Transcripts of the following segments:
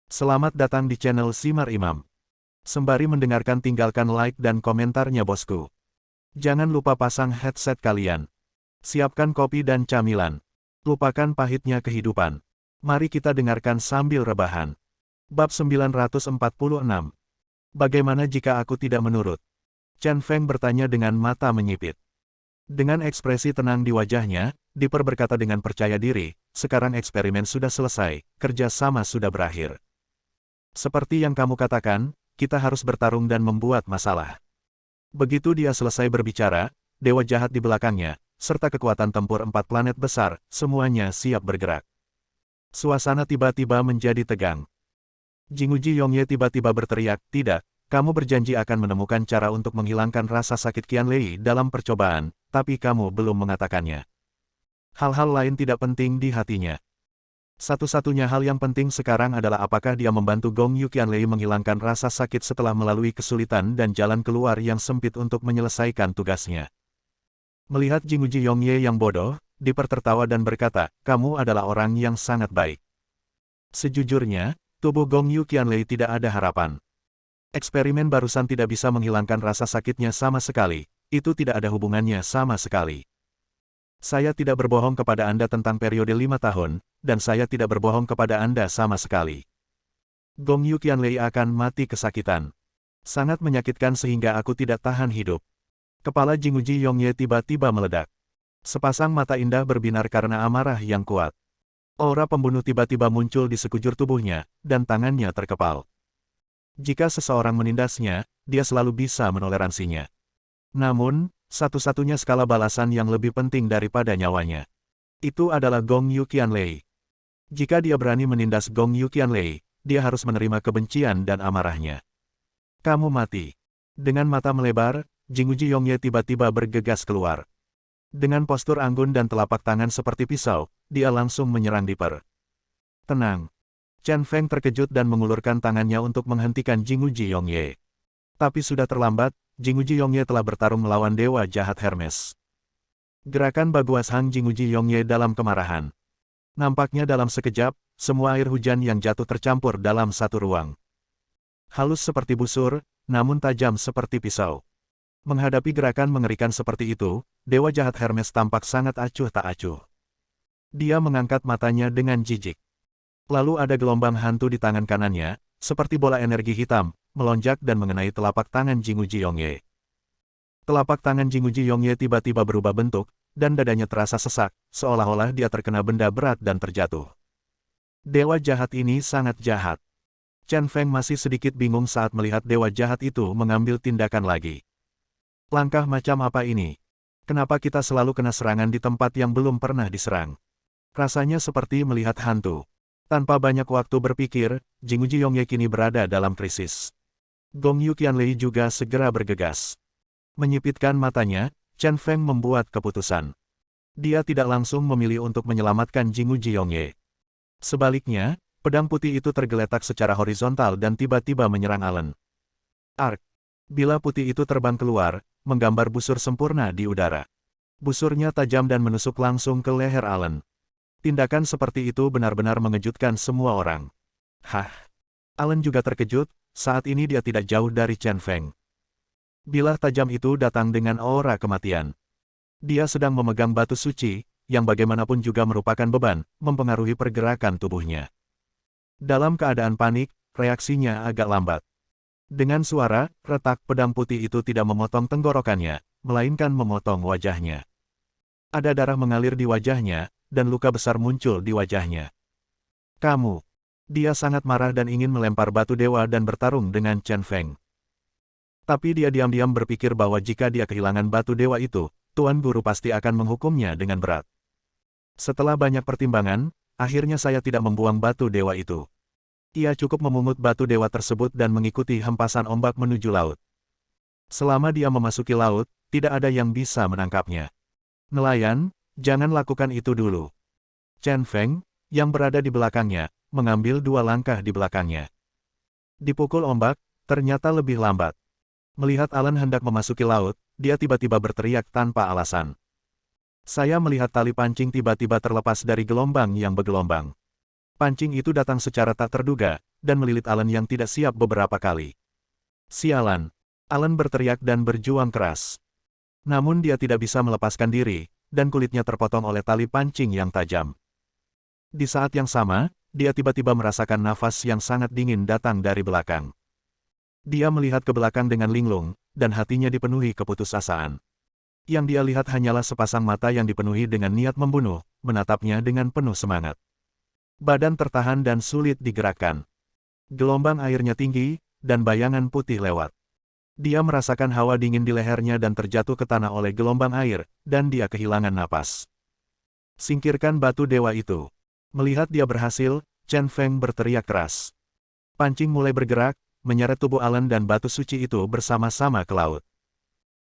Selamat datang di channel Simar Imam. Sembari mendengarkan tinggalkan like dan komentarnya bosku. Jangan lupa pasang headset kalian. Siapkan kopi dan camilan. Lupakan pahitnya kehidupan. Mari kita dengarkan sambil rebahan. Bab 946. Bagaimana jika aku tidak menurut? Chen Feng bertanya dengan mata menyipit. Dengan ekspresi tenang di wajahnya, Dipper berkata dengan percaya diri, sekarang eksperimen sudah selesai, kerja sama sudah berakhir. Seperti yang kamu katakan, kita harus bertarung dan membuat masalah. Begitu dia selesai berbicara, dewa jahat di belakangnya, serta kekuatan tempur 4 planet besar, semuanya siap bergerak. Suasana tiba-tiba menjadi tegang. Jinguji Yongye tiba-tiba berteriak, tidak, kamu berjanji akan menemukan cara untuk menghilangkan rasa sakit Qianlei dalam percobaan, tapi kamu belum mengatakannya. Hal-hal lain tidak penting di hatinya. Satu-satunya hal yang penting sekarang adalah apakah dia membantu Gong Yu Qianlei menghilangkan rasa sakit setelah melalui kesulitan dan jalan keluar yang sempit untuk menyelesaikan tugasnya. Melihat Jinguji Yongye yang bodoh, Dipper tertawa dan berkata, kamu adalah orang yang sangat baik. Sejujurnya, tubuh Gong Yu Qianlei tidak ada harapan. Eksperimen barusan tidak bisa menghilangkan rasa sakitnya sama sekali, itu tidak ada hubungannya sama sekali. Saya tidak berbohong kepada Anda tentang periode 5 tahun, dan saya tidak berbohong kepada Anda sama sekali. Gong Yu Qianlei akan mati kesakitan. Sangat menyakitkan sehingga aku tidak tahan hidup. Kepala Jinguji Yongye tiba-tiba meledak. Sepasang mata indah berbinar karena amarah yang kuat. Aura pembunuh tiba-tiba muncul di sekujur tubuhnya, dan tangannya terkepal. Jika seseorang menindasnya, dia selalu bisa menoleransinya. Namun, satu-satunya skala balasan yang lebih penting daripada nyawanya. Itu adalah Gong Yu Qianlei. Jika dia berani menindas Gong Yu Qianlei, dia harus menerima kebencian dan amarahnya. Kamu mati. Dengan mata melebar, Jinguji Yongye tiba-tiba bergegas keluar. Dengan postur anggun dan telapak tangan seperti pisau, dia langsung menyerang Dipper. Tenang. Chen Feng terkejut dan mengulurkan tangannya untuk menghentikan Jinguji Yongye. Tapi sudah terlambat, Jinguji Yongye telah bertarung melawan dewa jahat Hermes. Gerakan baguas Hang Jinguji Yongye dalam kemarahan. Nampaknya dalam sekejap, semua air hujan yang jatuh tercampur dalam satu ruang. Halus seperti busur, namun tajam seperti pisau. Menghadapi gerakan mengerikan seperti itu, dewa jahat Hermes tampak sangat acuh tak acuh. Dia mengangkat matanya dengan jijik. Lalu ada gelombang hantu di tangan kanannya, seperti bola energi hitam, melonjak dan mengenai telapak tangan Jinguji Yongye. Telapak tangan Jinguji Yongye tiba-tiba berubah bentuk, dan dadanya terasa sesak, seolah-olah dia terkena benda berat dan terjatuh. Dewa jahat ini sangat jahat. Chen Feng masih sedikit bingung saat melihat dewa jahat itu mengambil tindakan lagi. Langkah macam apa ini? Kenapa kita selalu kena serangan di tempat yang belum pernah diserang? Rasanya seperti melihat hantu. Tanpa banyak waktu berpikir, Jinguji Yongye kini berada dalam krisis. Gong Yu Qianlei juga segera bergegas. Menyipitkan matanya, Chen Feng membuat keputusan. Dia tidak langsung memilih untuk menyelamatkan Jinguji Yongye. Sebaliknya, pedang putih itu tergeletak secara horizontal dan tiba-tiba menyerang Allen. Ark. Bila putih itu terbang keluar, menggambar busur sempurna di udara. Busurnya tajam dan menusuk langsung ke leher Allen. Tindakan seperti itu benar-benar mengejutkan semua orang. Hah! Allen juga terkejut, saat ini dia tidak jauh dari Chen Feng. Bilah tajam itu datang dengan aura kematian. Dia sedang memegang batu suci, yang bagaimanapun juga merupakan beban, mempengaruhi pergerakan tubuhnya. Dalam keadaan panik, reaksinya agak lambat. Dengan suara, retak pedang putih itu tidak memotong tenggorokannya, melainkan memotong wajahnya. Ada darah mengalir di wajahnya, dan luka besar muncul di wajahnya. Kamu. Dia sangat marah dan ingin melempar batu dewa dan bertarung dengan Chen Feng. Tapi dia diam-diam berpikir bahwa jika dia kehilangan batu dewa itu, Tuan Guru pasti akan menghukumnya dengan berat. Setelah banyak pertimbangan, akhirnya saya tidak membuang batu dewa itu. Ia cukup memungut batu dewa tersebut dan mengikuti hempasan ombak menuju laut. Selama dia memasuki laut, tidak ada yang bisa menangkapnya. Nelayan, jangan lakukan itu dulu. Chen Feng, yang berada di belakangnya, mengambil 2 langkah di belakangnya. Dipukul ombak, ternyata lebih lambat. Melihat Allen hendak memasuki laut, dia tiba-tiba berteriak tanpa alasan. Saya melihat tali pancing tiba-tiba terlepas dari gelombang yang bergelombang. Pancing itu datang secara tak terduga, dan melilit Alan yang tidak siap beberapa kali. Sialan! Alan berteriak dan berjuang keras. Namun dia tidak bisa melepaskan diri, dan kulitnya terpotong oleh tali pancing yang tajam. Di saat yang sama, dia tiba-tiba merasakan nafas yang sangat dingin datang dari belakang. Dia melihat ke belakang dengan linglung, dan hatinya dipenuhi keputusasaan. Yang dia lihat hanyalah sepasang mata yang dipenuhi dengan niat membunuh, menatapnya dengan penuh semangat. Badan tertahan dan sulit digerakkan. Gelombang airnya tinggi, dan bayangan putih lewat. Dia merasakan hawa dingin di lehernya dan terjatuh ke tanah oleh gelombang air, dan dia kehilangan napas. Singkirkan batu dewa itu. Melihat dia berhasil, Chen Feng berteriak keras. Pancing mulai bergerak, menyeret tubuh Alan dan batu suci itu bersama-sama ke laut.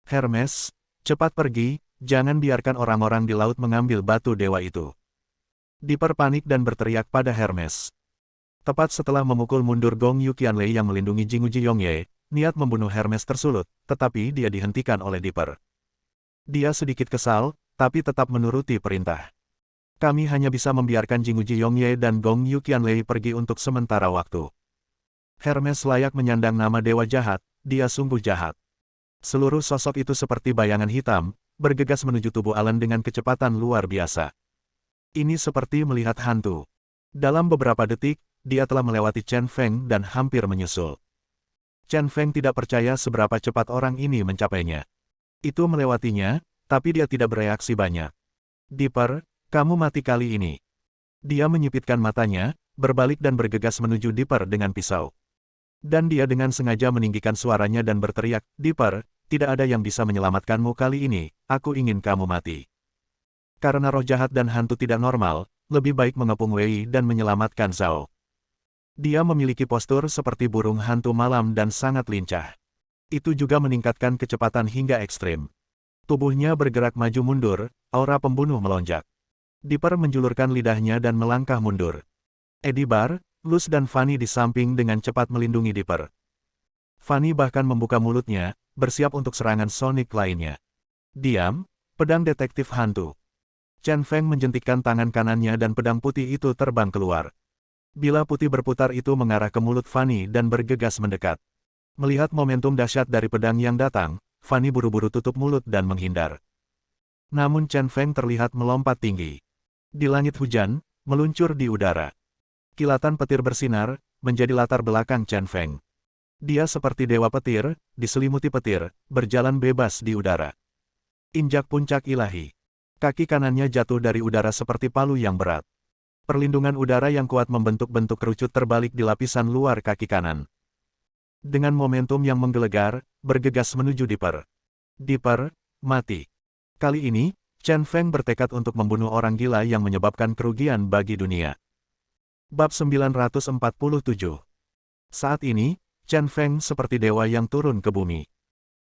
Hermes, cepat pergi, jangan biarkan orang-orang di laut mengambil batu dewa itu. Dipper panik dan berteriak pada Hermes. Tepat setelah memukul mundur Gong Yuqianlei yang melindungi Jinguji Yongye, niat membunuh Hermes tersulut, tetapi dia dihentikan oleh Dipper. Dia sedikit kesal, tapi tetap menuruti perintah. Kami hanya bisa membiarkan Jinguji Yongye dan Gong Yuqianlei pergi untuk sementara waktu. Hermes layak menyandang nama dewa jahat, dia sungguh jahat. Seluruh sosok itu seperti bayangan hitam, bergegas menuju tubuh Alan dengan kecepatan luar biasa. Ini seperti melihat hantu. Dalam beberapa detik, dia telah melewati Chen Feng dan hampir menyusul. Chen Feng tidak percaya seberapa cepat orang ini mencapainya. Itu melewatinya, tapi dia tidak bereaksi banyak. Dipper, kamu mati kali ini. Dia menyipitkan matanya, berbalik dan bergegas menuju Dipper dengan pisau. Dan dia dengan sengaja meninggikan suaranya dan berteriak, Dipper, tidak ada yang bisa menyelamatkanmu kali ini, aku ingin kamu mati. Karena roh jahat dan hantu tidak normal, lebih baik mengepung Wei dan menyelamatkan Zhao. Dia memiliki postur seperti burung hantu malam dan sangat lincah. Itu juga meningkatkan kecepatan hingga ekstrim. Tubuhnya bergerak maju mundur, aura pembunuh melonjak. Dipper menjulurkan lidahnya dan melangkah mundur. Edibar, Luz dan Fanny di samping dengan cepat melindungi Dipper. Fanny bahkan membuka mulutnya, bersiap untuk serangan sonik lainnya. Diam, pedang detektif hantu. Chen Feng menjentikkan tangan kanannya dan pedang putih itu terbang keluar. Bila putih berputar itu mengarah ke mulut Fanny dan bergegas mendekat. Melihat momentum dahsyat dari pedang yang datang, Fanny buru-buru tutup mulut dan menghindar. Namun Chen Feng terlihat melompat tinggi. Di langit hujan, meluncur di udara. Kilatan petir bersinar, menjadi latar belakang Chen Feng. Dia seperti dewa petir, diselimuti petir, berjalan bebas di udara. Injak puncak ilahi. Kaki kanannya jatuh dari udara seperti palu yang berat. Perlindungan udara yang kuat membentuk-bentuk kerucut terbalik di lapisan luar kaki kanan. Dengan momentum yang menggelegar, bergegas menuju Dipper. Dipper, mati. Kali ini, Chen Feng bertekad untuk membunuh orang gila yang menyebabkan kerugian bagi dunia. Bab 947. Saat ini, Chen Feng seperti dewa yang turun ke bumi.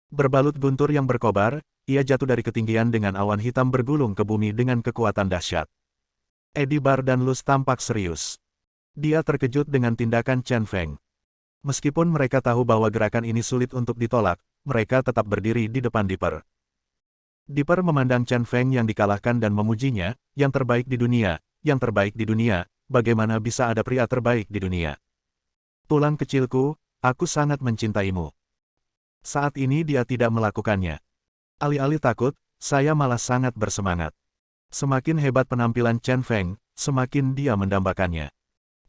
Berbalut guntur yang berkobar, ia jatuh dari ketinggian dengan awan hitam bergulung ke bumi dengan kekuatan dahsyat. Edibar dan Luz tampak serius. Dia terkejut dengan tindakan Chen Feng. Meskipun mereka tahu bahwa gerakan ini sulit untuk ditolak, mereka tetap berdiri di depan Dipper. Dipper memandang Chen Feng yang dikalahkan dan memujinya, yang terbaik di dunia, bagaimana bisa ada pria terbaik di dunia? Tulang kecilku, aku sangat mencintaimu. Saat ini dia tidak melakukannya. Alih-alih takut, saya malah sangat bersemangat. Semakin hebat penampilan Chen Feng, semakin dia mendambakannya.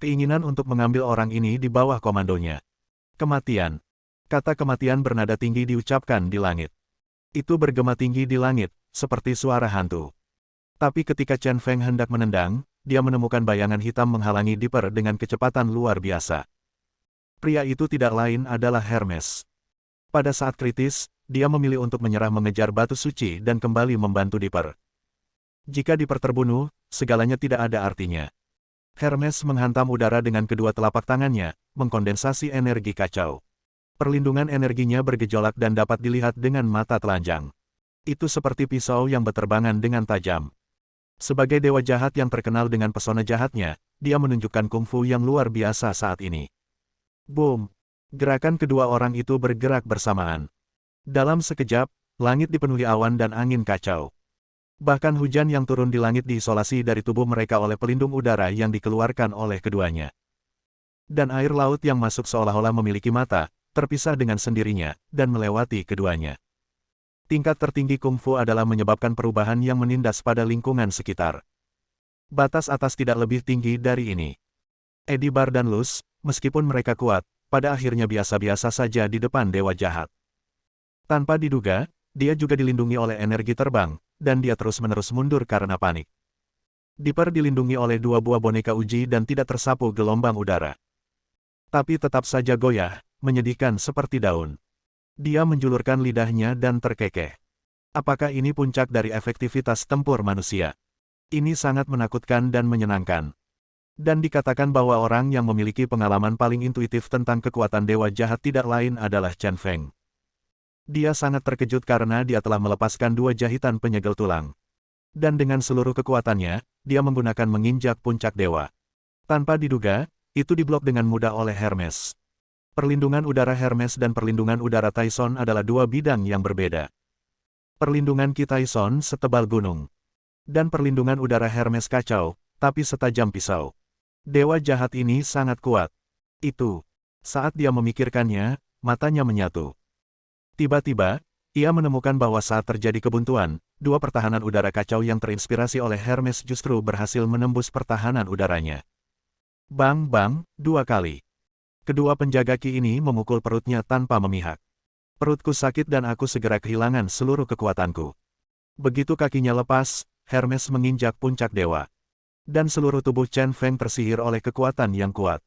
Keinginan untuk mengambil orang ini di bawah komandonya. Kematian. Kata kematian bernada tinggi diucapkan di langit. Itu bergema tinggi di langit, seperti suara hantu. Tapi ketika Chen Feng hendak menendang, dia menemukan bayangan hitam menghalangi Dipper dengan kecepatan luar biasa. Pria itu tidak lain adalah Hermes. Pada saat kritis, dia memilih untuk menyerah mengejar batu suci dan kembali membantu Dipper. Jika Dipper terbunuh, segalanya tidak ada artinya. Hermes menghantam udara dengan kedua telapak tangannya, mengkondensasi energi kacau. Perlindungan energinya bergejolak dan dapat dilihat dengan mata telanjang. Itu seperti pisau yang berterbangan dengan tajam. Sebagai dewa jahat yang terkenal dengan pesona jahatnya, dia menunjukkan kungfu yang luar biasa saat ini. Boom! Gerakan kedua orang itu bergerak bersamaan. Dalam sekejap, langit dipenuhi awan dan angin kacau. Bahkan hujan yang turun di langit diisolasi dari tubuh mereka oleh pelindung udara yang dikeluarkan oleh keduanya. Dan air laut yang masuk seolah-olah memiliki mata, terpisah dengan sendirinya, dan melewati keduanya. Tingkat tertinggi kungfu adalah menyebabkan perubahan yang menindas pada lingkungan sekitar. Batas atas tidak lebih tinggi dari ini. Edibar dan Luz, meskipun mereka kuat, pada akhirnya biasa-biasa saja di depan dewa jahat. Tanpa diduga, dia juga dilindungi oleh energi terbang, dan dia terus-menerus mundur karena panik. Dipper dilindungi oleh 2 buah boneka uji dan tidak tersapu gelombang udara. Tapi tetap saja goyah, menyedihkan seperti daun. Dia menjulurkan lidahnya dan terkekeh. Apakah ini puncak dari efektivitas tempur manusia? Ini sangat menakutkan dan menyenangkan. Dan dikatakan bahwa orang yang memiliki pengalaman paling intuitif tentang kekuatan dewa jahat tidak lain adalah Chen Feng. Dia sangat terkejut karena dia telah melepaskan 2 jahitan penyegel tulang. Dan dengan seluruh kekuatannya, dia menggunakan menginjak puncak dewa. Tanpa diduga, itu diblok dengan mudah oleh Hermes. Perlindungan udara Hermes dan perlindungan udara Tyson adalah 2 bidang yang berbeda. Perlindungan Ki Tyson setebal gunung. Dan perlindungan udara Hermes kacau, tapi setajam pisau. Dewa jahat ini sangat kuat. Saat dia memikirkannya, matanya menyatu. Tiba-tiba, ia menemukan bahwa saat terjadi kebuntuan, 2 pertahanan udara kacau yang terinspirasi oleh Hermes justru berhasil menembus pertahanan udaranya. Bang-bang, 2 kali. Kedua penjaga Ki ini memukul perutnya tanpa memihak. Perutku sakit dan aku segera kehilangan seluruh kekuatanku. Begitu kakinya lepas, Hermes menginjak puncak dewa. Dan seluruh tubuh Chen Feng tersihir oleh kekuatan yang kuat.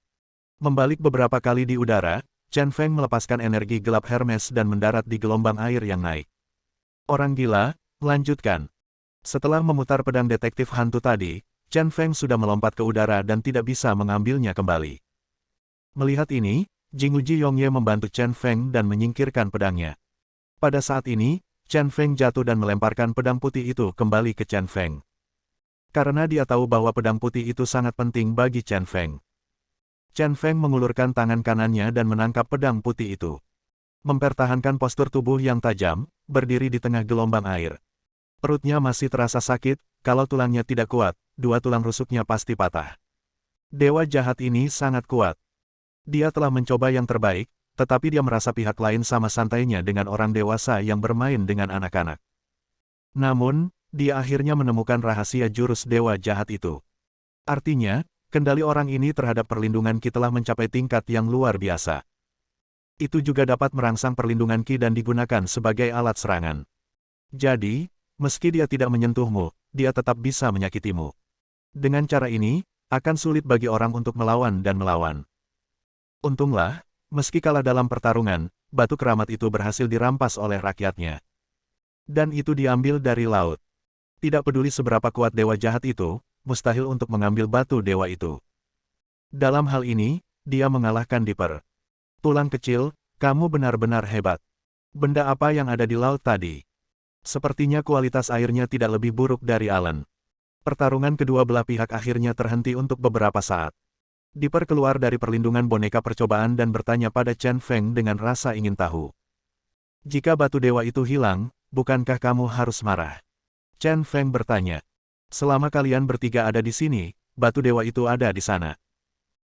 Membalik beberapa kali di udara, Chen Feng melepaskan energi gelap Hermes dan mendarat di gelombang air yang naik. Orang gila, lanjutkan. Setelah memutar pedang detektif hantu tadi, Chen Feng sudah melompat ke udara dan tidak bisa mengambilnya kembali. Melihat ini, Jingwuji Yongye membantu Chen Feng dan menyingkirkan pedangnya. Pada saat ini, Chen Feng jatuh dan melemparkan pedang putih itu kembali ke Chen Feng. Karena dia tahu bahwa pedang putih itu sangat penting bagi Chen Feng. Chen Feng mengulurkan tangan kanannya dan menangkap pedang putih itu. Mempertahankan postur tubuh yang tajam, berdiri di tengah gelombang air. Perutnya masih terasa sakit, kalau tulangnya tidak kuat, 2 tulang rusuknya pasti patah. Dewa jahat ini sangat kuat. Dia telah mencoba yang terbaik, tetapi dia merasa pihak lain sama santainya dengan orang dewasa yang bermain dengan anak-anak. Namun, dia akhirnya menemukan rahasia jurus dewa jahat itu. Artinya, kendali orang ini terhadap perlindungan Ki telah mencapai tingkat yang luar biasa. Itu juga dapat merangsang perlindungan Ki dan digunakan sebagai alat serangan. Jadi, meski dia tidak menyentuhmu, dia tetap bisa menyakitimu. Dengan cara ini, akan sulit bagi orang untuk melawan dan melawan. Untunglah, meski kalah dalam pertarungan, batu keramat itu berhasil dirampas oleh rakyatnya. Dan itu diambil dari laut. Tidak peduli seberapa kuat dewa jahat itu, mustahil untuk mengambil batu dewa itu. Dalam hal ini, dia mengalahkan Dipper. Tulang kecil, kamu benar-benar hebat. Benda apa yang ada di laut tadi? Sepertinya kualitas airnya tidak lebih buruk dari Allen. Pertarungan kedua belah pihak akhirnya terhenti untuk beberapa saat. Dipper keluar dari perlindungan boneka percobaan dan bertanya pada Chen Feng dengan rasa ingin tahu. Jika batu dewa itu hilang, bukankah kamu harus marah? Chen Feng bertanya. Selama kalian bertiga ada di sini, batu dewa itu ada di sana.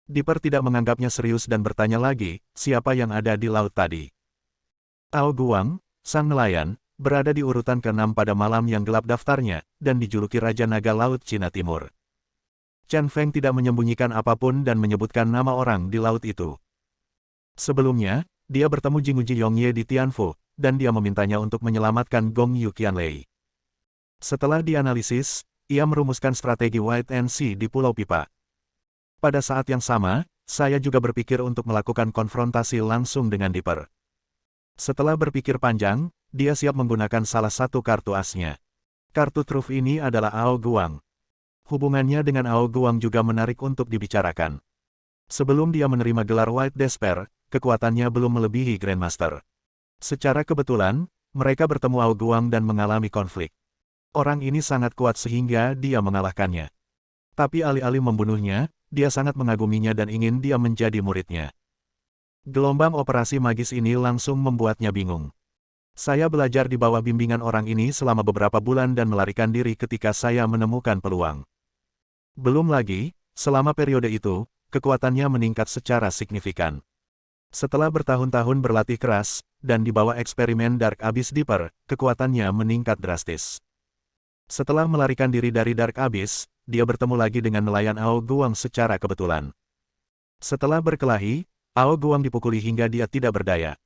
Dipper tidak menganggapnya serius dan bertanya lagi, siapa yang ada di laut tadi? Ao Guang, sang nelayan, berada di urutan ke-6 pada malam yang gelap daftarnya, dan dijuluki Raja Naga Laut Cina Timur. Chen Feng tidak menyembunyikan apapun dan menyebutkan nama orang di laut itu. Sebelumnya, dia bertemu Jingwuji Yongye di Tianfu, dan dia memintanya untuk menyelamatkan Gong Yu Qianlei. Setelah dianalisis, ia merumuskan strategi Wait and See di Pulau Pipa. Pada saat yang sama, saya juga berpikir untuk melakukan konfrontasi langsung dengan Dipper. Setelah berpikir panjang, dia siap menggunakan salah satu kartu asnya. Kartu truf ini adalah Ao Guang. Hubungannya dengan Ao Guang juga menarik untuk dibicarakan. Sebelum dia menerima gelar White Despair, kekuatannya belum melebihi Grandmaster. Secara kebetulan, mereka bertemu Ao Guang dan mengalami konflik. Orang ini sangat kuat sehingga dia mengalahkannya. Tapi alih-alih membunuhnya, dia sangat mengaguminya dan ingin dia menjadi muridnya. Gelombang operasi magis ini langsung membuatnya bingung. Saya belajar di bawah bimbingan orang ini selama beberapa bulan dan melarikan diri ketika saya menemukan peluang. Belum lagi, selama periode itu, kekuatannya meningkat secara signifikan. Setelah bertahun-tahun berlatih keras, dan di bawah eksperimen Dark Abyss Dipper, kekuatannya meningkat drastis. Setelah melarikan diri dari Dark Abyss, dia bertemu lagi dengan nelayan Ao Guang secara kebetulan. Setelah berkelahi, Ao Guang dipukuli hingga dia tidak berdaya.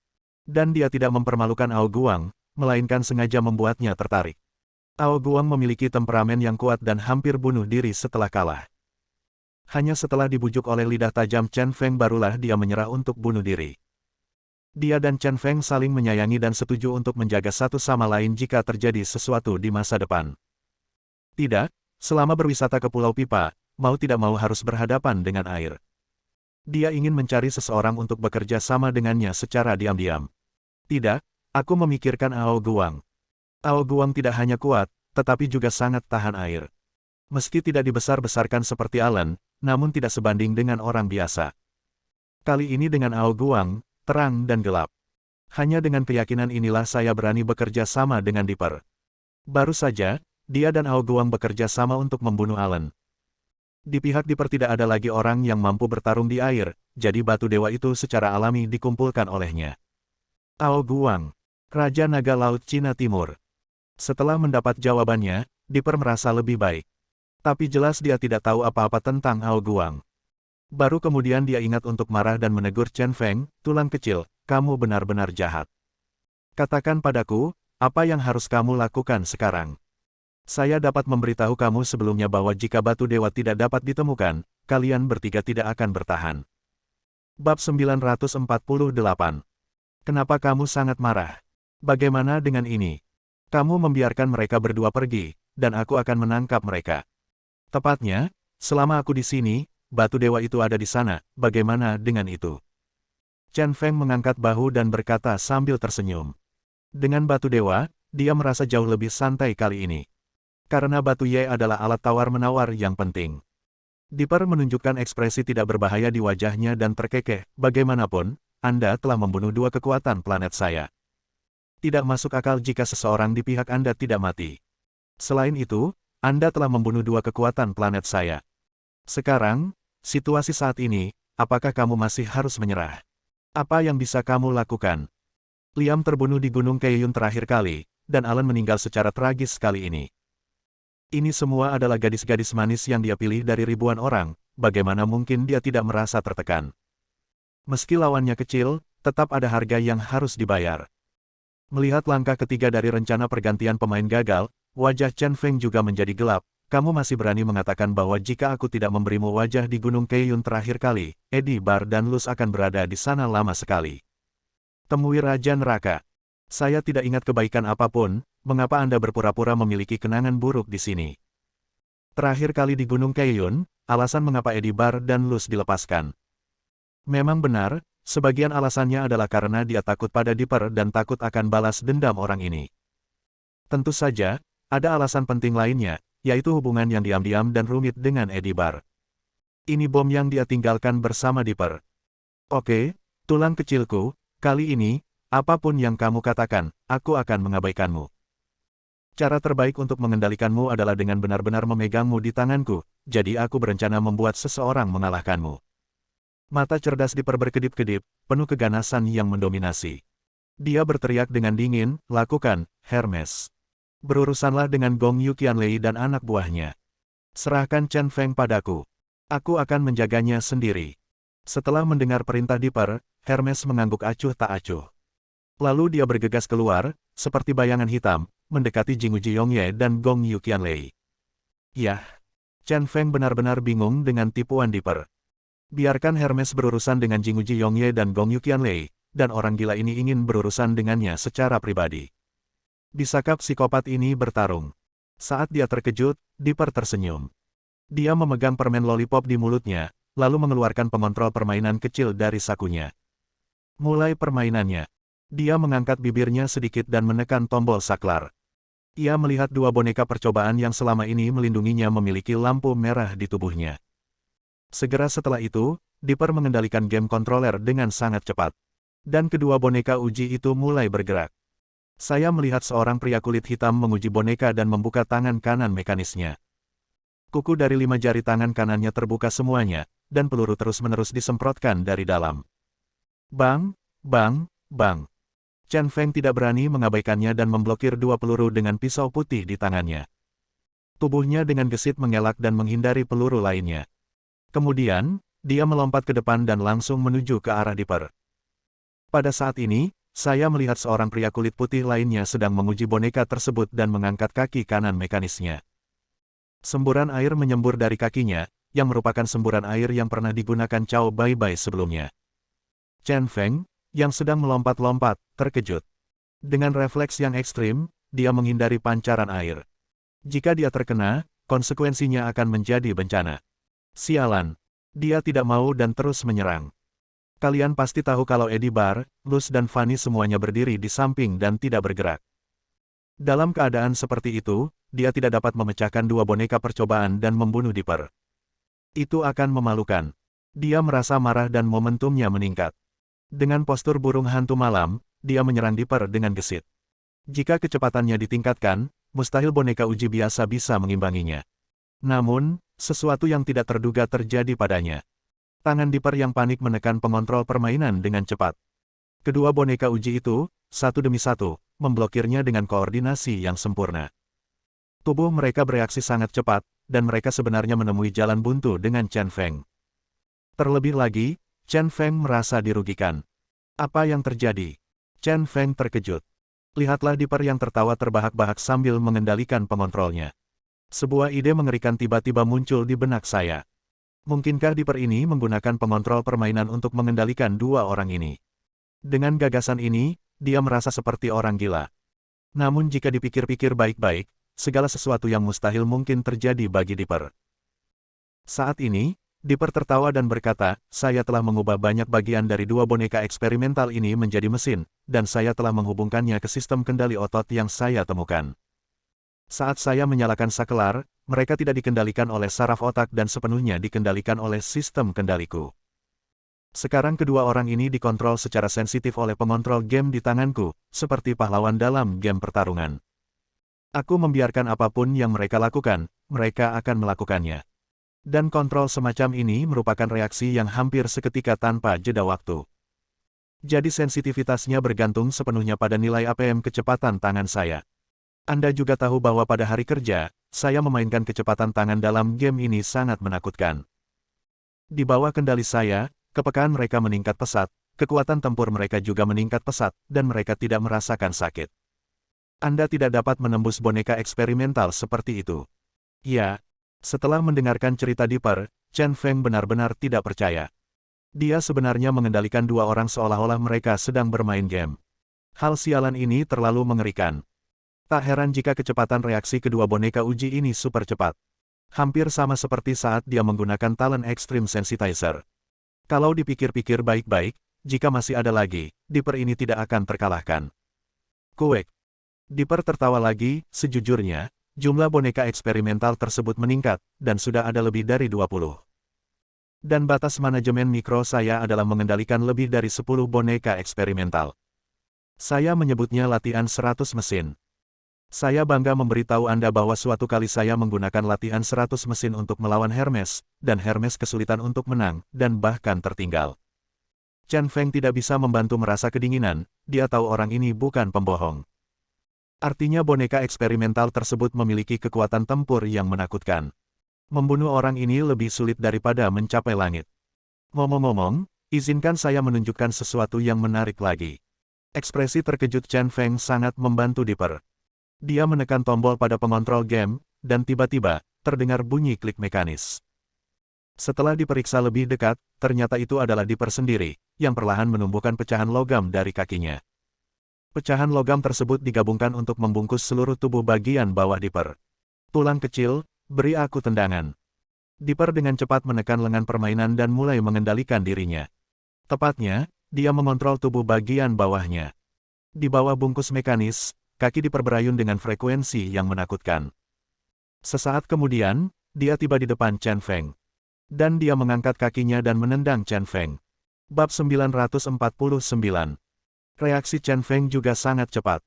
Dan dia tidak mempermalukan Ao Guang, melainkan sengaja membuatnya tertarik. Ao Guang memiliki temperamen yang kuat dan hampir bunuh diri setelah kalah. Hanya setelah dibujuk oleh lidah tajam Chen Feng barulah dia menyerah untuk bunuh diri. Dia dan Chen Feng saling menyayangi dan setuju untuk menjaga satu sama lain jika terjadi sesuatu di masa depan. Tidak, selama berwisata ke Pulau Pipa, mau tidak mau harus berhadapan dengan air. Dia ingin mencari seseorang untuk bekerja sama dengannya secara diam-diam. Tidak, aku memikirkan Ao Guang. Ao Guang tidak hanya kuat, tetapi juga sangat tahan air. Meski tidak dibesar-besarkan seperti Alan, namun tidak sebanding dengan orang biasa. Kali ini dengan Ao Guang, terang dan gelap. Hanya dengan keyakinan inilah saya berani bekerja sama dengan Dipper. Baru saja, dia dan Ao Guang bekerja sama untuk membunuh Alan. Di pihak Dipper tidak ada lagi orang yang mampu bertarung di air, jadi batu dewa itu secara alami dikumpulkan olehnya. Ao Guang, Raja Naga Laut Cina Timur. Setelah mendapat jawabannya, Dipper merasa lebih baik. Tapi jelas dia tidak tahu apa-apa tentang Ao Guang. Baru kemudian dia ingat untuk marah dan menegur Chen Feng, tulang kecil, kamu benar-benar jahat. Katakan padaku, apa yang harus kamu lakukan sekarang? Saya dapat memberitahu kamu sebelumnya bahwa jika batu dewa tidak dapat ditemukan, kalian bertiga tidak akan bertahan. Bab 948. Kenapa kamu sangat marah? Bagaimana dengan ini? Kamu membiarkan mereka berdua pergi, dan aku akan menangkap mereka. Tepatnya, selama aku di sini, batu dewa itu ada di sana, bagaimana dengan itu? Chen Feng mengangkat bahu dan berkata sambil tersenyum. Dengan batu dewa, dia merasa jauh lebih santai kali ini. Karena batu Ye adalah alat tawar-menawar yang penting. Dipper menunjukkan ekspresi tidak berbahaya di wajahnya dan terkekeh, bagaimanapun, Anda telah membunuh dua kekuatan planet saya. Tidak masuk akal jika seseorang di pihak Anda tidak mati. Selain itu, Anda telah membunuh dua kekuatan planet saya. Sekarang, situasi saat ini, apakah kamu masih harus menyerah? Apa yang bisa kamu lakukan? Liam terbunuh di Gunung Keiyun terakhir kali, dan Alan meninggal secara tragis kali ini. Ini semua adalah gadis-gadis manis yang dia pilih dari ribuan orang, bagaimana mungkin dia tidak merasa tertekan? Meski lawannya kecil, tetap ada harga yang harus dibayar. Melihat langkah ketiga dari rencana pergantian pemain gagal, wajah Chen Feng juga menjadi gelap. Kamu masih berani mengatakan bahwa jika aku tidak memberimu wajah di Gunung Keiyun terakhir kali, Eddie Bar dan Luz akan berada di sana lama sekali. Temui Raja Neraka. Saya tidak ingat kebaikan apapun, mengapa Anda berpura-pura memiliki kenangan buruk di sini? Terakhir kali di Gunung Keiyun, alasan mengapa Eddie Bar dan Luz dilepaskan. Memang benar, sebagian alasannya adalah karena dia takut pada Dipper dan takut akan balas dendam orang ini. Tentu saja, ada alasan penting lainnya, yaitu hubungan yang diam-diam dan rumit dengan Eddie Bar. Ini bom yang dia tinggalkan bersama Dipper. Oke, tulang kecilku, kali ini, apapun yang kamu katakan, aku akan mengabaikanmu. Cara terbaik untuk mengendalikanmu adalah dengan benar-benar memegangmu di tanganku, jadi aku berencana membuat seseorang mengalahkanmu. Mata cerdas Dipper berkedip-kedip, penuh keganasan yang mendominasi. Dia berteriak dengan dingin, lakukan, Hermes. Berurusanlah dengan Gong Yu Qianlei dan anak buahnya. Serahkan Chen Feng padaku. Aku akan menjaganya sendiri. Setelah mendengar perintah Dipper, Hermes mengangguk acuh tak acuh. Lalu dia bergegas keluar, seperti bayangan hitam, mendekati Jingwu Jiyongye dan Gong Yu Qianlei. Yah! Chen Feng benar-benar bingung dengan tipuan Dipper. Biarkan Hermes berurusan dengan Jingwu Jiyongye dan Gong Yu Qianlei, dan orang gila ini ingin berurusan dengannya secara pribadi. Bisakah psikopat ini bertarung? Saat dia terkejut, Dipper tersenyum. Dia memegang permen lollipop di mulutnya, lalu mengeluarkan pengontrol permainan kecil dari sakunya. Mulai permainannya. Dia mengangkat bibirnya sedikit dan menekan tombol saklar. Ia melihat dua boneka percobaan yang selama ini melindunginya memiliki lampu merah di tubuhnya. Segera setelah itu, Dipper mengendalikan game controller dengan sangat cepat. Dan kedua boneka uji itu mulai bergerak. Saya melihat seorang pria kulit hitam menguji boneka dan membuka tangan kanan mekanisnya. Kuku dari 5 jari tangan kanannya terbuka semuanya, dan peluru terus-menerus disemprotkan dari dalam. Bang, bang, bang. Chen Feng tidak berani mengabaikannya dan memblokir 2 peluru dengan pisau putih di tangannya. Tubuhnya dengan gesit mengelak dan menghindari peluru lainnya. Kemudian, dia melompat ke depan dan langsung menuju ke arah Dipper. Pada saat ini, saya melihat seorang pria kulit putih lainnya sedang menguji boneka tersebut dan mengangkat kaki kanan mekanisnya. Semburan air menyembur dari kakinya, yang merupakan semburan air yang pernah digunakan Cao Baibai sebelumnya. Chen Feng, yang sedang melompat-lompat, terkejut. Dengan refleks yang ekstrim, dia menghindari pancaran air. Jika dia terkena, konsekuensinya akan menjadi bencana. Sialan. Dia tidak mau dan terus menyerang. Kalian pasti tahu kalau Eddie Bar, Luz dan Fanny semuanya berdiri di samping dan tidak bergerak. Dalam keadaan seperti itu, dia tidak dapat memecahkan 2 boneka percobaan dan membunuh Dipper. Itu akan memalukan. Dia merasa marah dan momentumnya meningkat. Dengan postur burung hantu malam, dia menyerang Dipper dengan gesit. Jika kecepatannya ditingkatkan, mustahil boneka uji biasa bisa mengimbanginya. Namun, sesuatu yang tidak terduga terjadi padanya. Tangan Dipper yang panik menekan pengontrol permainan dengan cepat. Kedua boneka uji itu, satu demi satu, memblokirnya dengan koordinasi yang sempurna. Tubuh mereka bereaksi sangat cepat, dan mereka sebenarnya menemui jalan buntu dengan Chen Feng. Terlebih lagi, Chen Feng merasa dirugikan. Apa yang terjadi? Chen Feng terkejut. Lihatlah Dipper yang tertawa terbahak-bahak sambil mengendalikan pengontrolnya. Sebuah ide mengerikan tiba-tiba muncul di benak saya. Mungkinkah Dipper ini menggunakan pengontrol permainan untuk mengendalikan 2 orang ini? Dengan gagasan ini, dia merasa seperti orang gila. Namun jika dipikir-pikir baik-baik, segala sesuatu yang mustahil mungkin terjadi bagi Dipper. Saat ini, Dipper tertawa dan berkata, saya telah mengubah banyak bagian dari 2 boneka eksperimental ini menjadi mesin, dan saya telah menghubungkannya ke sistem kendali otot yang saya temukan. Saat saya menyalakan sakelar, mereka tidak dikendalikan oleh saraf otak dan sepenuhnya dikendalikan oleh sistem kendaliku. Sekarang kedua orang ini dikontrol secara sensitif oleh pengontrol game di tanganku, seperti pahlawan dalam game pertarungan. Aku membiarkan apapun yang mereka lakukan, mereka akan melakukannya. Dan kontrol semacam ini merupakan reaksi yang hampir seketika tanpa jeda waktu. Jadi sensitivitasnya bergantung sepenuhnya pada nilai APM kecepatan tangan saya. Anda juga tahu bahwa pada hari kerja, saya memainkan kecepatan tangan dalam game ini sangat menakutkan. Di bawah kendali saya, kepekaan mereka meningkat pesat, kekuatan tempur mereka juga meningkat pesat, dan mereka tidak merasakan sakit. Anda tidak dapat menembus boneka eksperimental seperti itu. Ya, setelah mendengarkan cerita Dipper, Chen Feng benar-benar tidak percaya. Dia sebenarnya mengendalikan 2 orang seolah-olah mereka sedang bermain game. Hal sialan ini terlalu mengerikan. Tak heran jika kecepatan reaksi kedua boneka uji ini super cepat. Hampir sama seperti saat dia menggunakan talent Extreme Sensitizer. Kalau dipikir-pikir baik-baik, jika masih ada lagi, Dipper ini tidak akan terkalahkan. Kuek. Dipper tertawa lagi, sejujurnya, jumlah boneka eksperimental tersebut meningkat, dan sudah ada lebih dari 20. Dan batas manajemen mikro saya adalah mengendalikan lebih dari 10 boneka eksperimental. Saya menyebutnya latihan 100 mesin. Saya bangga memberitahu Anda bahwa suatu kali saya menggunakan latihan 100 mesin untuk melawan Hermes, dan Hermes kesulitan untuk menang, dan bahkan tertinggal. Chen Feng tidak bisa membantu merasa kedinginan, dia tahu orang ini bukan pembohong. Artinya boneka eksperimental tersebut memiliki kekuatan tempur yang menakutkan. Membunuh orang ini lebih sulit daripada mencapai langit. Ngomong-ngomong, izinkan saya menunjukkan sesuatu yang menarik lagi. Ekspresi terkejut Chen Feng sangat membantu Dipper. Dia menekan tombol pada pengontrol game, dan tiba-tiba, terdengar bunyi klik mekanis. Setelah diperiksa lebih dekat, ternyata itu adalah Dipper sendiri, yang perlahan menumbuhkan pecahan logam dari kakinya. Pecahan logam tersebut digabungkan untuk membungkus seluruh tubuh bagian bawah Dipper. Tulang kecil, beri aku tendangan. Dipper dengan cepat menekan lengan permainan dan mulai mengendalikan dirinya. Tepatnya, dia mengontrol tubuh bagian bawahnya. Di bawah bungkus mekanis, kaki Dipper berayun dengan frekuensi yang menakutkan. Sesaat kemudian, dia tiba di depan Chen Feng. Dan dia mengangkat kakinya dan menendang Chen Feng. Bab 949. Reaksi Chen Feng juga sangat cepat.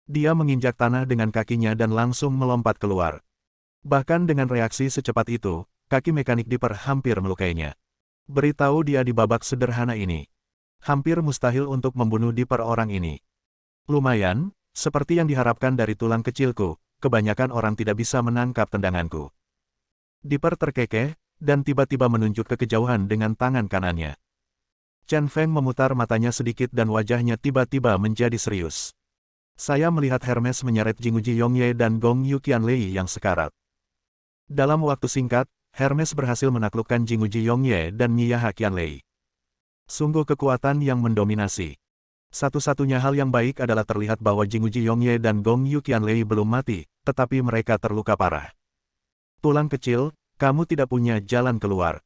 Dia menginjak tanah dengan kakinya dan langsung melompat keluar. Bahkan dengan reaksi secepat itu, kaki mekanik Dipper hampir melukainya. Beritahu dia di babak sederhana ini. Hampir mustahil untuk membunuh Dipper orang ini. Lumayan, seperti yang diharapkan dari tulang kecilku, kebanyakan orang tidak bisa menangkap tendanganku. Dipper terkekeh, dan tiba-tiba menunjuk ke kejauhan dengan tangan kanannya. Chen Feng memutar matanya sedikit dan wajahnya tiba-tiba menjadi serius. Saya melihat Hermes menyeret Jinguji Yongye dan Gong Yu Qianlei yang sekarat. Dalam waktu singkat, Hermes berhasil menaklukkan Jinguji Yongye dan Miyaha Qianlei. Sungguh kekuatan yang mendominasi. Satu-satunya hal yang baik adalah terlihat bahwa Jinguji Yongye dan Gong Yu Qianlei belum mati, tetapi mereka terluka parah. Tulang kecil, kamu tidak punya jalan keluar.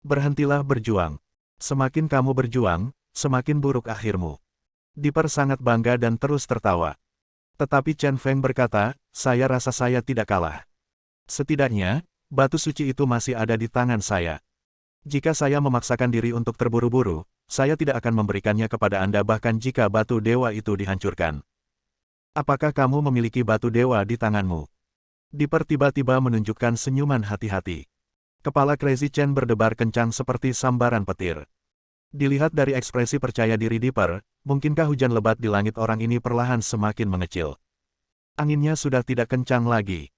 Berhentilah berjuang. Semakin kamu berjuang, semakin buruk akhirmu. Dipper sangat bangga dan terus tertawa. Tetapi Chen Feng berkata, saya rasa saya tidak kalah. Setidaknya, batu suci itu masih ada di tangan saya. Jika saya memaksakan diri untuk terburu-buru, saya tidak akan memberikannya kepada Anda bahkan jika batu dewa itu dihancurkan. Apakah kamu memiliki batu dewa di tanganmu? Dipper tiba-tiba menunjukkan senyuman hati-hati. Kepala Crazy Chen berdebar kencang seperti sambaran petir. Dilihat dari ekspresi percaya diri Dipper, mungkinkah hujan lebat di langit orang ini perlahan semakin mengecil. Anginnya sudah tidak kencang lagi.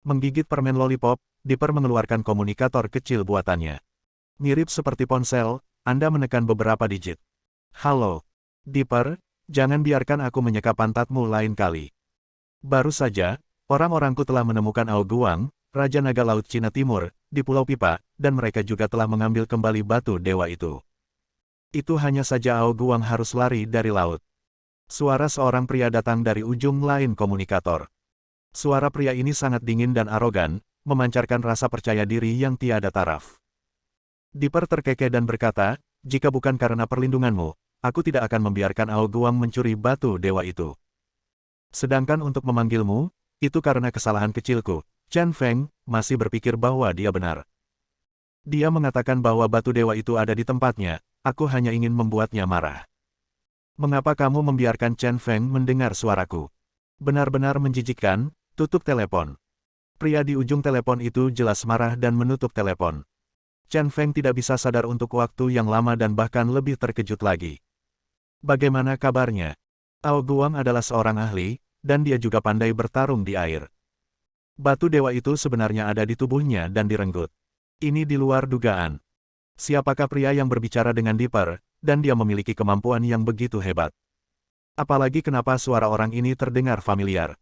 Menggigit permen lollipop, Dipper mengeluarkan komunikator kecil buatannya. Mirip seperti ponsel, Anda menekan beberapa digit. Halo. Dipper, jangan biarkan aku menyeka pantatmu lain kali. Baru saja, orang-orangku telah menemukan Ao Guang, Raja Naga Laut Cina Timur, di Pulau Pipa, dan mereka juga telah mengambil kembali batu dewa itu. Itu hanya saja Ao Guang harus lari dari laut. Suara seorang pria datang dari ujung lain komunikator. Suara pria ini sangat dingin dan arogan, memancarkan rasa percaya diri yang tiada taraf. Dipper terkekeh dan berkata, jika bukan karena perlindunganmu, aku tidak akan membiarkan Ao Guang mencuri batu dewa itu. Sedangkan untuk memanggilmu, itu karena kesalahan kecilku. Chen Feng masih berpikir bahwa dia benar. Dia mengatakan bahwa batu dewa itu ada di tempatnya, aku hanya ingin membuatnya marah. Mengapa kamu membiarkan Chen Feng mendengar suaraku? Benar-benar menjijikkan, tutup telepon. Pria di ujung telepon itu jelas marah dan menutup telepon. Chen Feng tidak bisa sadar untuk waktu yang lama dan bahkan lebih terkejut lagi. Bagaimana kabarnya? Ao Guang adalah seorang ahli, dan dia juga pandai bertarung di air. Batu dewa itu sebenarnya ada di tubuhnya dan direnggut. Ini di luar dugaan. Siapakah pria yang berbicara dengan Dipper, dan dia memiliki kemampuan yang begitu hebat? Apalagi kenapa suara orang ini terdengar familiar.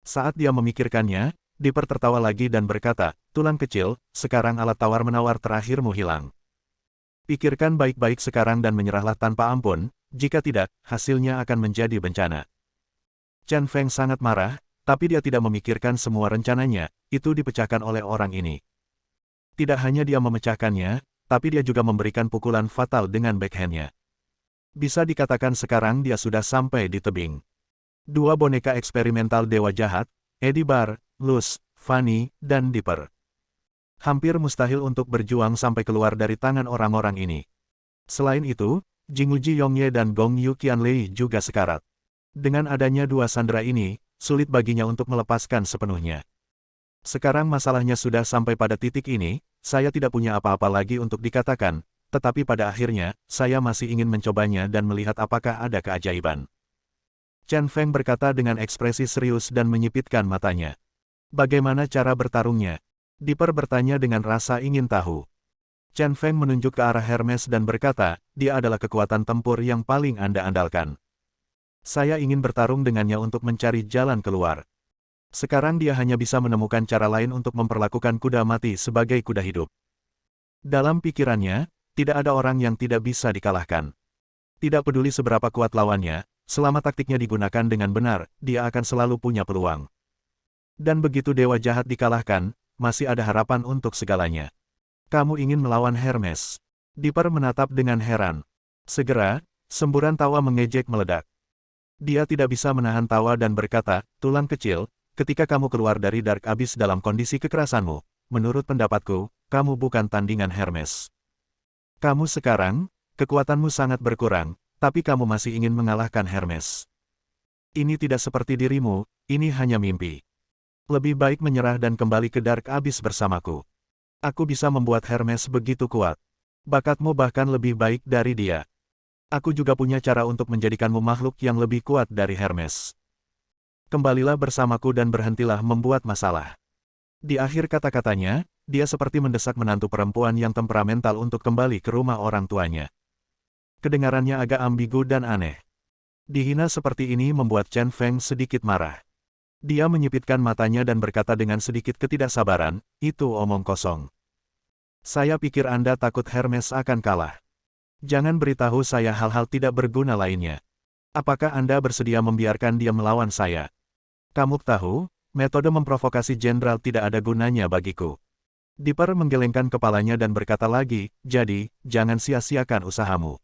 Saat dia memikirkannya, Dipper tertawa lagi dan berkata, tulang kecil, sekarang alat tawar-menawar terakhirmu hilang. Pikirkan baik-baik sekarang dan menyerahlah tanpa ampun, jika tidak, hasilnya akan menjadi bencana. Chen Feng sangat marah, tapi dia tidak memikirkan semua rencananya, itu dipecahkan oleh orang ini. Tidak hanya dia memecahkannya, tapi dia juga memberikan pukulan fatal dengan backhand-nya. Bisa dikatakan sekarang dia sudah sampai di tebing. Dua boneka eksperimental dewa jahat, Eddie Bar, Luz, Fanny, dan Dipper. Hampir mustahil untuk berjuang sampai keluar dari tangan orang-orang ini. Selain itu, Jinguji Yongye dan Gong Yu Qianlei juga sekarat. Dengan adanya dua sandera ini, sulit baginya untuk melepaskan sepenuhnya. Sekarang masalahnya sudah sampai pada titik ini, saya tidak punya apa-apa lagi untuk dikatakan, tetapi pada akhirnya, saya masih ingin mencobanya dan melihat apakah ada keajaiban. Chen Feng berkata dengan ekspresi serius dan menyipitkan matanya. Bagaimana cara bertarungnya? Dipper bertanya dengan rasa ingin tahu. Chen Feng menunjuk ke arah Hermes dan berkata, dia adalah kekuatan tempur yang paling Anda andalkan. Saya ingin bertarung dengannya untuk mencari jalan keluar. Sekarang dia hanya bisa menemukan cara lain untuk memperlakukan kuda mati sebagai kuda hidup. Dalam pikirannya, tidak ada orang yang tidak bisa dikalahkan. Tidak peduli seberapa kuat lawannya, selama taktiknya digunakan dengan benar, dia akan selalu punya peluang. Dan begitu dewa jahat dikalahkan, masih ada harapan untuk segalanya. Kamu ingin melawan Hermes? Dipper menatap dengan heran. Segera, semburan tawa mengejek meledak. Dia tidak bisa menahan tawa dan berkata, tulang kecil, ketika kamu keluar dari Dark Abyss dalam kondisi kekerasanmu, menurut pendapatku, kamu bukan tandingan Hermes. Kamu sekarang, kekuatanmu sangat berkurang, tapi kamu masih ingin mengalahkan Hermes. Ini tidak seperti dirimu, ini hanya mimpi. Lebih baik menyerah dan kembali ke Dark Abyss bersamaku. Aku bisa membuat Hermes begitu kuat. Bakatmu bahkan lebih baik dari dia. Aku juga punya cara untuk menjadikanmu makhluk yang lebih kuat dari Hermes. Kembalilah bersamaku dan berhentilah membuat masalah. Di akhir kata-katanya, dia seperti mendesak menantu perempuan yang temperamental untuk kembali ke rumah orang tuanya. Kedengarannya agak ambigu dan aneh. Dihina seperti ini membuat Chen Feng sedikit marah. Dia menyipitkan matanya dan berkata dengan sedikit ketidaksabaran, "Itu omong kosong. Saya pikir Anda takut Hermes akan kalah. Jangan beritahu saya hal-hal tidak berguna lainnya. Apakah Anda bersedia membiarkan dia melawan saya? Kamu tahu, metode memprovokasi jenderal tidak ada gunanya bagiku." Dipper menggelengkan kepalanya dan berkata lagi, "Jadi, jangan sia-siakan usahamu.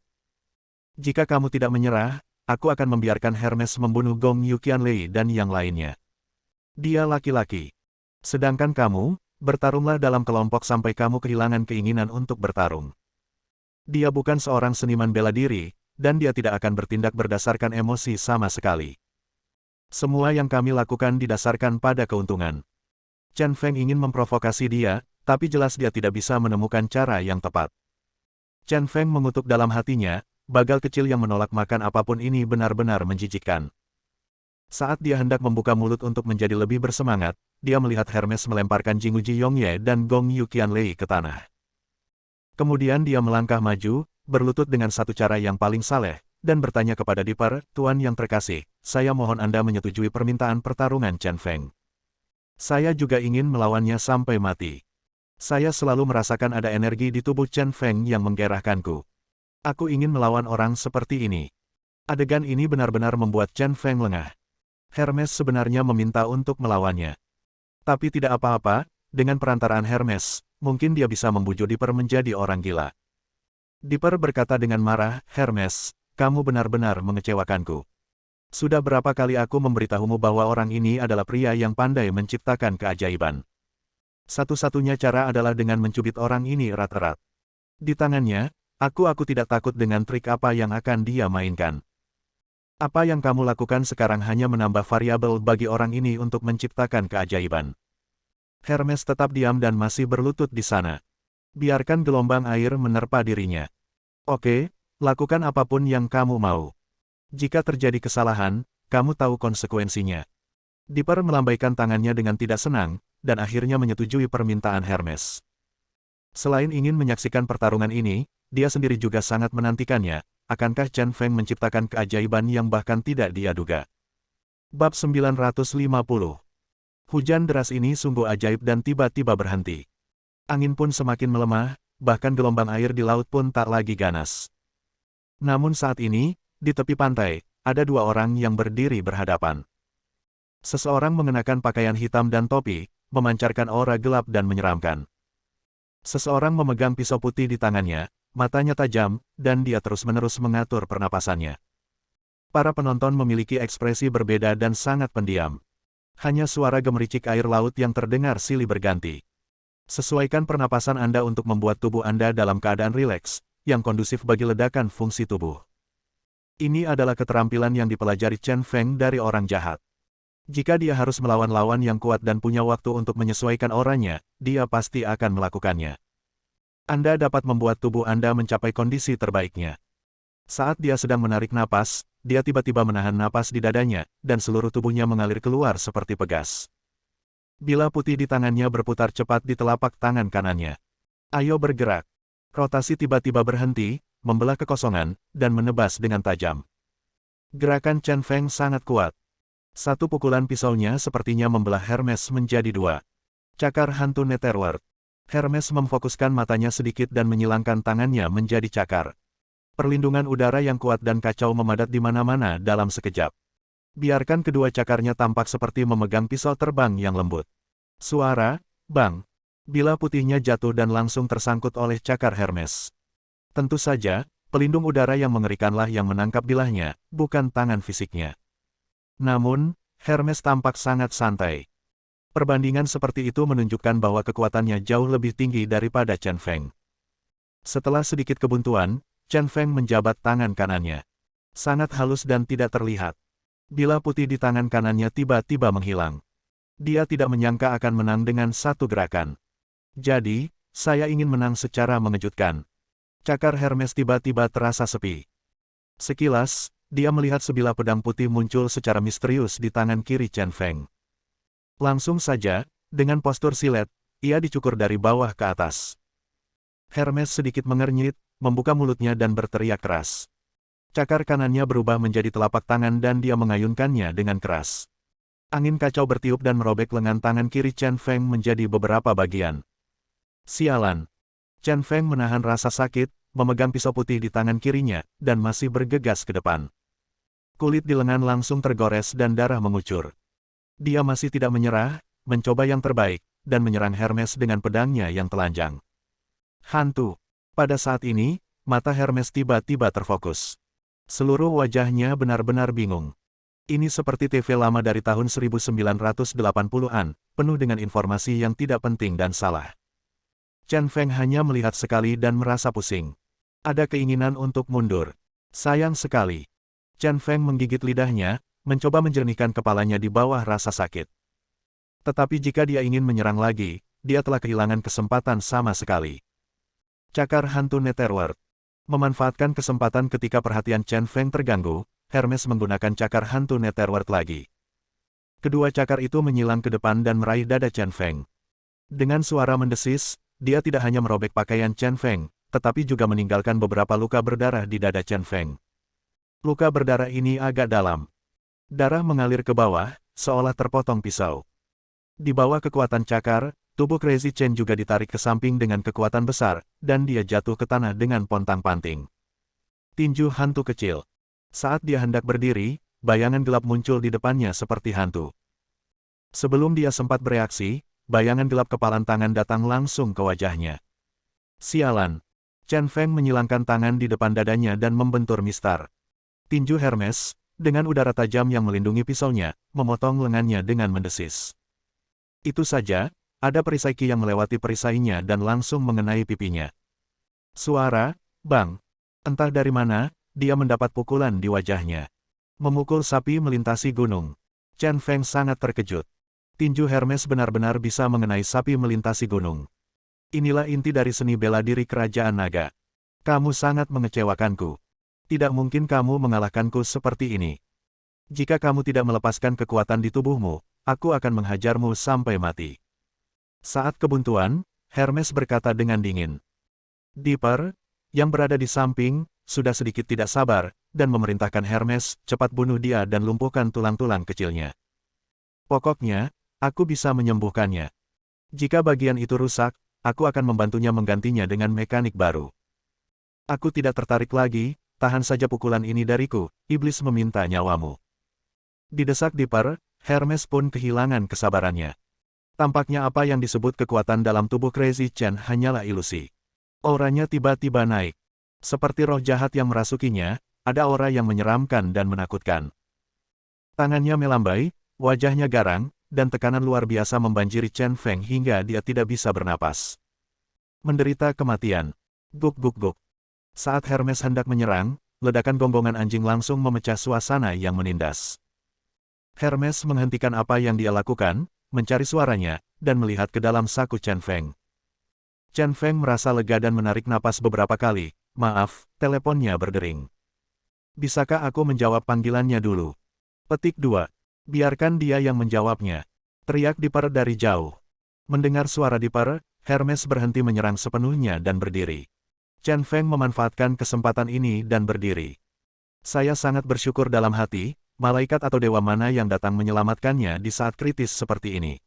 Jika kamu tidak menyerah, aku akan membiarkan Hermes membunuh Gong Yuqianlei dan yang lainnya. Dia laki-laki. Sedangkan kamu, bertarunglah dalam kelompok sampai kamu kehilangan keinginan untuk bertarung. Dia bukan seorang seniman bela diri, dan dia tidak akan bertindak berdasarkan emosi sama sekali. Semua yang kami lakukan didasarkan pada keuntungan." Chen Feng ingin memprovokasi dia, tapi jelas dia tidak bisa menemukan cara yang tepat. Chen Feng mengutuk dalam hatinya, bagal kecil yang menolak makan apapun ini benar-benar menjijikkan. Saat dia hendak membuka mulut untuk menjadi lebih bersemangat, dia melihat Hermes melemparkan Jinguji Yongye dan Gong Yuqianlei ke tanah. Kemudian dia melangkah maju, berlutut dengan satu cara yang paling saleh, dan bertanya kepada Dipper, "Tuan yang terkasih, saya mohon Anda menyetujui permintaan pertarungan Chen Feng. Saya juga ingin melawannya sampai mati. Saya selalu merasakan ada energi di tubuh Chen Feng yang menggerahkanku. Aku ingin melawan orang seperti ini." Adegan ini benar-benar membuat Chen Feng lengah. Hermes sebenarnya meminta untuk melawannya. Tapi tidak apa-apa, dengan perantaraan Hermes, mungkin dia bisa membujuk Dipper menjadi orang gila. Dipper berkata dengan marah, "Hermes, kamu benar-benar mengecewakanku. Sudah berapa kali aku memberitahumu bahwa orang ini adalah pria yang pandai menciptakan keajaiban. Satu-satunya cara adalah dengan mencubit orang ini erat-erat. Di tangannya, aku tidak takut dengan trik apa yang akan dia mainkan. Apa yang kamu lakukan sekarang hanya menambah variabel bagi orang ini untuk menciptakan keajaiban." Hermes tetap diam dan masih berlutut di sana. Biarkan gelombang air menerpa dirinya. "Oke, lakukan apapun yang kamu mau. Jika terjadi kesalahan, kamu tahu konsekuensinya." Dipper melambaikan tangannya dengan tidak senang, dan akhirnya menyetujui permintaan Hermes. Selain ingin menyaksikan pertarungan ini, dia sendiri juga sangat menantikannya. Akankah Chen Feng menciptakan keajaiban yang bahkan tidak dia duga? Bab 950. Hujan deras ini sungguh ajaib dan tiba-tiba berhenti. Angin pun semakin melemah, bahkan gelombang air di laut pun tak lagi ganas. Namun saat ini, di tepi pantai, ada dua orang yang berdiri berhadapan. Seseorang mengenakan pakaian hitam dan topi, memancarkan aura gelap dan menyeramkan. Seseorang memegang pisau putih di tangannya, matanya tajam, dan dia terus-menerus mengatur pernapasannya. Para penonton memiliki ekspresi berbeda dan sangat pendiam. Hanya suara gemericik air laut yang terdengar silih berganti. Sesuaikan pernapasan Anda untuk membuat tubuh Anda dalam keadaan rileks, yang kondusif bagi ledakan fungsi tubuh. Ini adalah keterampilan yang dipelajari Chen Feng dari orang jahat. Jika dia harus melawan lawan yang kuat dan punya waktu untuk menyesuaikan auranya, dia pasti akan melakukannya. Anda dapat membuat tubuh Anda mencapai kondisi terbaiknya. Saat dia sedang menarik napas, dia tiba-tiba menahan napas di dadanya, dan seluruh tubuhnya mengalir keluar seperti pegas. Bila putih di tangannya berputar cepat di telapak tangan kanannya. "Ayo bergerak." Rotasi tiba-tiba berhenti, membelah kekosongan, dan menebas dengan tajam. Gerakan Chen Feng sangat kuat. Satu pukulan pisaunya sepertinya membelah Hermes menjadi dua. Cakar hantu Netherworld. Hermes memfokuskan matanya sedikit dan menyilangkan tangannya menjadi cakar. Perlindungan udara yang kuat dan kacau memadat di mana-mana dalam sekejap. Biarkan kedua cakarnya tampak seperti memegang pisau terbang yang lembut. Suara, bang. Bila putihnya jatuh dan langsung tersangkut oleh cakar Hermes. Tentu saja, pelindung udara yang mengerikanlah yang menangkap bilahnya, bukan tangan fisiknya. Namun, Hermes tampak sangat santai. Perbandingan seperti itu menunjukkan bahwa kekuatannya jauh lebih tinggi daripada Chen Feng. Setelah sedikit kebuntuan, Chen Feng menjabat tangan kanannya. Sangat halus dan tidak terlihat. Bila putih di tangan kanannya tiba-tiba menghilang. Dia tidak menyangka akan menang dengan satu gerakan. Jadi, saya ingin menang secara mengejutkan. Cakar Hermes tiba-tiba terasa sepi. Sekilas, dia melihat sebilah pedang putih muncul secara misterius di tangan kiri Chen Feng. Langsung saja, dengan postur silet, ia dicukur dari bawah ke atas. Hermes sedikit mengernyit, membuka mulutnya dan berteriak keras. Cakar kanannya berubah menjadi telapak tangan dan dia mengayunkannya dengan keras. Angin kacau bertiup dan merobek lengan tangan kiri Chen Feng menjadi beberapa bagian. Sialan! Chen Feng menahan rasa sakit, memegang pisau putih di tangan kirinya, dan masih bergegas ke depan. Kulit di lengan langsung tergores dan darah mengucur. Dia masih tidak menyerah, mencoba yang terbaik, dan menyerang Hermes dengan pedangnya yang telanjang. Hantu! Pada saat ini, mata Hermes tiba-tiba terfokus. Seluruh wajahnya benar-benar bingung. Ini seperti TV lama dari tahun 1980-an, penuh dengan informasi yang tidak penting dan salah. Chen Feng hanya melihat sekali dan merasa pusing. Ada keinginan untuk mundur. Sayang sekali. Chen Feng menggigit lidahnya, mencoba menjernihkan kepalanya di bawah rasa sakit. Tetapi jika dia ingin menyerang lagi, dia telah kehilangan kesempatan sama sekali. Cakar hantu Netherworld. Memanfaatkan kesempatan ketika perhatian Chen Feng terganggu, Hermes menggunakan cakar hantu Netherworld lagi. Kedua cakar itu menyilang ke depan dan meraih dada Chen Feng. Dengan suara mendesis, dia tidak hanya merobek pakaian Chen Feng, tetapi juga meninggalkan beberapa luka berdarah di dada Chen Feng. Luka berdarah ini agak dalam. Darah mengalir ke bawah, seolah terpotong pisau. Di bawah kekuatan cakar, tubuh Crazy Chen juga ditarik ke samping dengan kekuatan besar, dan dia jatuh ke tanah dengan pontang-panting. Tinju hantu kecil. Saat dia hendak berdiri, bayangan gelap muncul di depannya seperti hantu. Sebelum dia sempat bereaksi, bayangan gelap kepalan tangan datang langsung ke wajahnya. Sialan! Chen Feng menyilangkan tangan di depan dadanya dan membentur mistar. Tinju Hermes, dengan udara tajam yang melindungi pisaunya, memotong lengannya dengan mendesis. Itu saja, ada perisai ki yang melewati perisainya dan langsung mengenai pipinya. Suara, bang! Entah dari mana, dia mendapat pukulan di wajahnya. Memukul sapi melintasi gunung. Chen Feng sangat terkejut. Tinju Hermes benar-benar bisa mengenai sapi melintasi gunung. Inilah inti dari seni bela diri kerajaan naga. Kamu sangat mengecewakanku. Tidak mungkin kamu mengalahkanku seperti ini. Jika kamu tidak melepaskan kekuatan di tubuhmu, aku akan menghajarmu sampai mati. Saat kebuntuan, Hermes berkata dengan dingin. Dipper, yang berada di samping, sudah sedikit tidak sabar, dan memerintahkan Hermes cepat bunuh dia dan lumpuhkan tulang-tulang kecilnya. Pokoknya, aku bisa menyembuhkannya. Jika bagian itu rusak, aku akan membantunya menggantinya dengan mekanik baru. Aku tidak tertarik lagi, tahan saja pukulan ini dariku, iblis meminta nyawamu. Didesak Dipper, Hermes pun kehilangan kesabarannya. Tampaknya apa yang disebut kekuatan dalam tubuh Crazy Chen hanyalah ilusi. Auranya tiba-tiba naik. Seperti roh jahat yang merasukinya, ada aura yang menyeramkan dan menakutkan. Tangannya melambai, wajahnya garang, dan tekanan luar biasa membanjiri Chen Feng hingga dia tidak bisa bernapas. Menderita kematian. Guk guk guk. Saat Hermes hendak menyerang, ledakan gonggongan anjing langsung memecah suasana yang menindas. Hermes menghentikan apa yang dia lakukan, mencari suaranya, dan melihat ke dalam saku Chen Feng. Chen Feng merasa lega dan menarik napas beberapa kali. Maaf, teleponnya berdering. Bisakah aku menjawab panggilannya dulu? Petik 2. Biarkan dia yang menjawabnya. Teriak Dipper dari jauh. Mendengar suara Dipper, Hermes berhenti menyerang sepenuhnya dan berdiri. Chen Feng memanfaatkan kesempatan ini dan berdiri. Saya sangat bersyukur dalam hati, malaikat atau dewa mana yang datang menyelamatkannya di saat kritis seperti ini.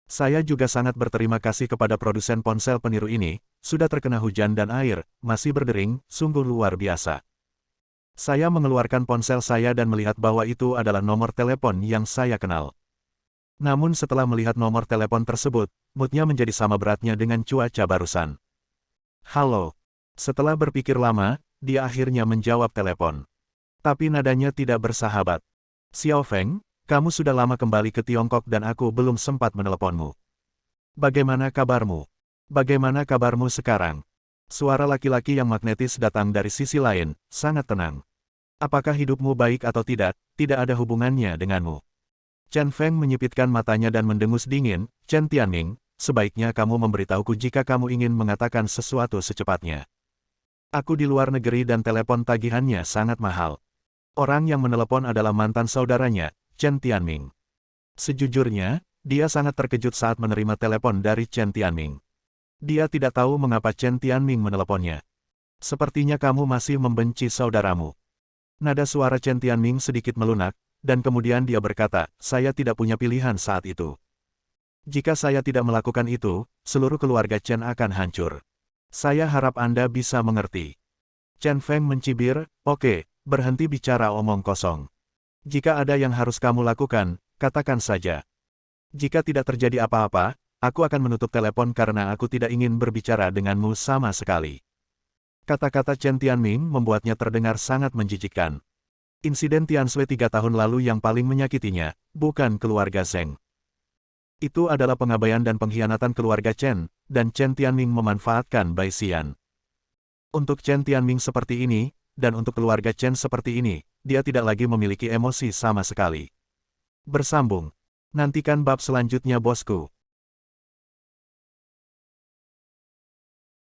Saya juga sangat berterima kasih kepada produsen ponsel peniru ini, sudah terkena hujan dan air, masih berdering, sungguh luar biasa. Saya mengeluarkan ponsel saya dan melihat bahwa itu adalah nomor telepon yang saya kenal. Namun setelah melihat nomor telepon tersebut, moodnya menjadi sama beratnya dengan cuaca barusan. Halo. Setelah berpikir lama, dia akhirnya menjawab telepon. Tapi nadanya tidak bersahabat. Xiao Feng, kamu sudah lama kembali ke Tiongkok dan aku belum sempat meneleponmu. Bagaimana kabarmu? Bagaimana kabarmu sekarang? Suara laki-laki yang magnetis datang dari sisi lain, sangat tenang. Apakah hidupmu baik atau tidak ada hubungannya denganmu. Chen Feng menyipitkan matanya dan mendengus dingin, Chen Tianming, sebaiknya kamu memberitahuku jika kamu ingin mengatakan sesuatu secepatnya. Aku di luar negeri dan telepon tagihannya sangat mahal. Orang yang menelepon adalah mantan saudaranya, Chen Tianming. Sejujurnya, dia sangat terkejut saat menerima telepon dari Chen Tianming. Dia tidak tahu mengapa Chen Tianming meneleponnya. Sepertinya kamu masih membenci saudaramu. Nada suara Chen Tianming sedikit melunak, dan kemudian dia berkata, saya tidak punya pilihan saat itu. Jika saya tidak melakukan itu, seluruh keluarga Chen akan hancur. Saya harap Anda bisa mengerti. Chen Feng mencibir, oke, berhenti bicara omong kosong. Jika ada yang harus kamu lakukan, katakan saja. Jika tidak terjadi apa-apa, aku akan menutup telepon karena aku tidak ingin berbicara denganmu sama sekali. Kata-kata Chen Tianming membuatnya terdengar sangat menjijikkan. Insiden Tianshui 3 tahun lalu yang paling menyakitinya, bukan keluarga Zheng. Itu adalah pengabaian dan pengkhianatan keluarga Chen, dan Chen Tianming memanfaatkan Bai Xian. Untuk Chen Tianming seperti ini, dan untuk keluarga Chen seperti ini, dia tidak lagi memiliki emosi sama sekali. Bersambung. Nantikan bab selanjutnya bosku.